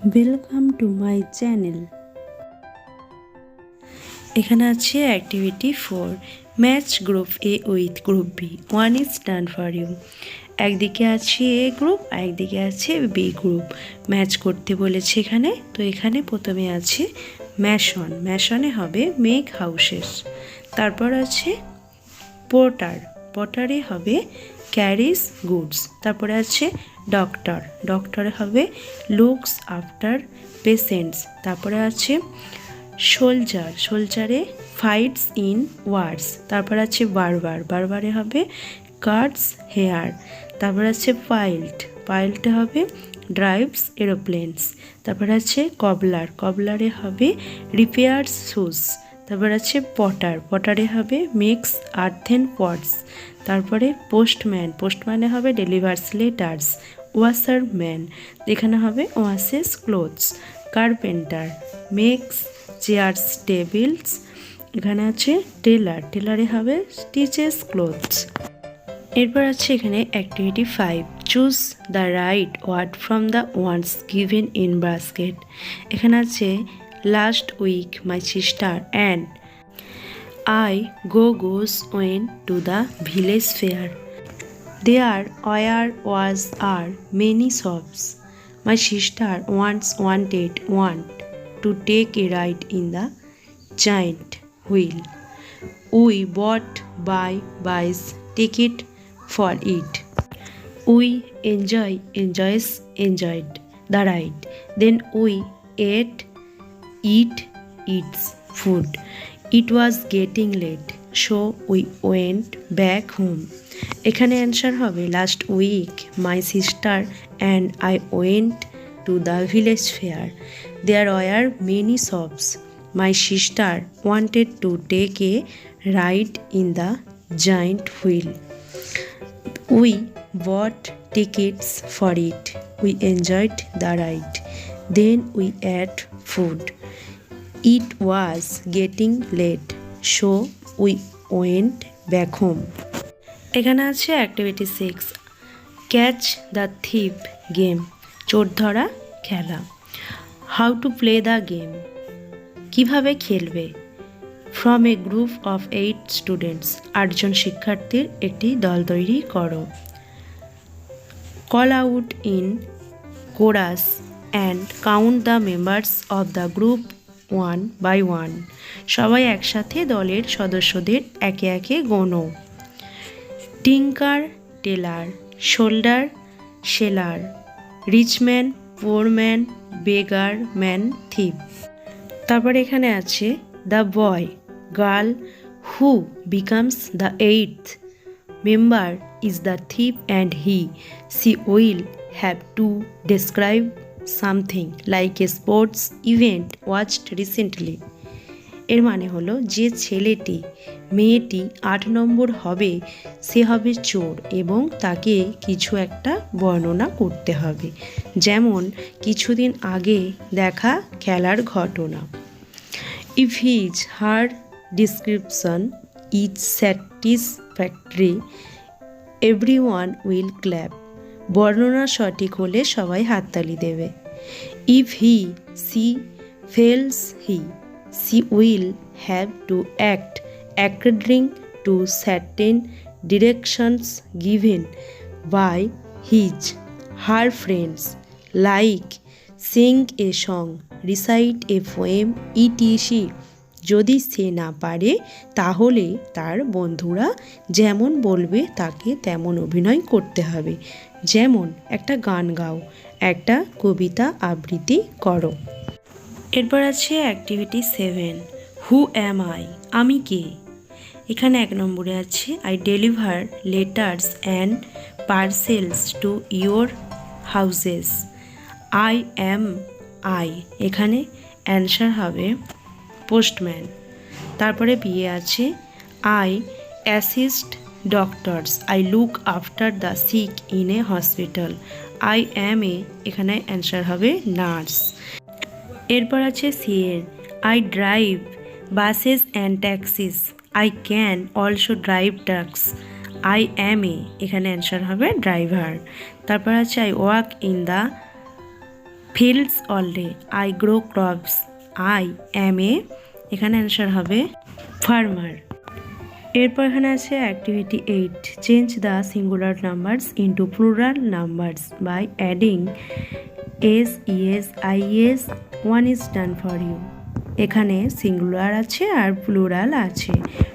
Welcome to my channel. এখানে আছে activity 4, match group A with group B, 1 is done for you. একদিকে আছে এ group, একদিকে আছে বি গ্রুপ, ম্যাচ করতে বলেছে এখানে। তো এখানে প্রথমে আছে ম্যাশন, ম্যাশনে হবে মেক হাউসেস। তারপর আছে পোর্টার, পোর্টারে হবে ক্যারিজ গুডস। তারপরে আছে ডক্টর, ডক্টরে হবে লুকস আফটার পেশেন্টস। তারপরে আছে সোলজার, সোলজারে ফাইটস ইন ওয়ার্স। তারপর আছে বারবার, বারবারে হবে কাটস হেয়ার। তারপর আছে পাইল্ড, পাইল্ডে হবে ড্রাইভস এরোপ্লেনস। তারপর আছে কবলার, কবলারে হবে রিপেয়ার্স শুজ। তারপর আছে পটার, পটারে হবে মেক্স আর্থেন পটস। তারপরে পোস্টম্যান, পোস্টম্যানে হবে ডেলিভার্স লেটার্স। ওয়াশারম্যান, এখানে হবে washes clothes. Carpenter makes chairs tables. এখানে আছে টেলার, টেলারে হবে স্টিচেস ক্লোথস। এরপর আছে এখানে activity 5, choose the right word from the ones given in basket. এখানে আছে last week my sister and I goes went to the village fair. There was are many shops. My sister once wanted one to take a ride in the giant wheel. We bought buys ticket for it. We enjoyed the ride. Then we ate its food. It was getting late, so we went back home. এখানে answer হবে last week my sister and I went to the village fair. There were many shops. My sister wanted to take a ride in the giant wheel. We bought tickets for it. We enjoyed the ride. Then we ate food. It was getting late, so we went back home. এখানে আছে activity 6, catch the thief game, চোর ধরা খেলা। How to play the game, কিভাবে খেলবে। From a group of 8 students, 8জন শিক্ষার্থীর একটি দল তৈরি করো। Call out in chorus and count the members of the group 1 by 1, সবাই একসাথে দলের সদস্যদের একে একে গোনো। Tinker tailor, soldier sailor, rich man poor man, beggar man thief. তারপর এখানে আছে the boy girl who becomes the 8th member is the thief and she will have to describe something like a sports event watched recently. এর মানে হলো যে ছেলেটি মেয়েটি 8 নম্বর হবে সে হবে চোর এবং তাকে কিছু একটা বর্ণনা করতে হবে, যেমন কিছুদিন আগে দেখা খেলার ঘটনা। If his her description is satisfactory everyone will clap, বর্ণনা সঠিক হলে সবাই হাততালি দেবে। If she fails she will have to act according to certain directions given by her friends like sing a song, recite a poem etc. যদি সে না পারে তাহলে তার বন্ধুরা যেমন বলবে তাকে তেমন অভিনয় করতে হবে, যেমন একটা গান গাও, একটা কবিতা আবৃত্তি করো। এরপর আছে অ্যাক্টিভিটি 7, হু অ্যাম আই, আমি কে। এখানে 1 নম্বরে আছে I deliver letters and parcels to your houses. I am I, এখানে অ্যান্সার হবে পোস্টম্যান। তারপরে বিয়ে আছে I assist doctors, I look after the sick in a hospital. I am a, এখানে answer হবে নার্স। এরপর আছে সিএর I drive buses and taxis. I can also drive trucks. I am a, এখানে answer হবে driver. তারপর আছে I walk in the fields all day, I grow crops, I am a, এখানে অ্যান্সার হবে ফার্মার। এরপর এখানে আছে activity 8, change the singular numbers into plural numbers by adding S, E S, I S, one is done for you. এখানে singular আছে আর plural আছে,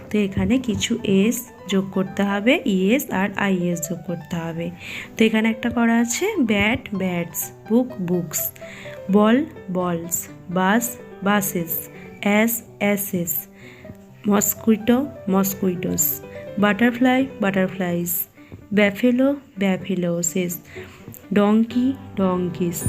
তো এখানে কিছু এস যোগ করতে হবে, ইএস আর আইএস যোগ করতে হবে। তো এখানে একটা করা আছে bat bats, book books, ball balls, bus buses, ass asses, mosquito mosquitoes, butterfly butterflies, buffalo buffaloes, donkey ডঙ্কিস।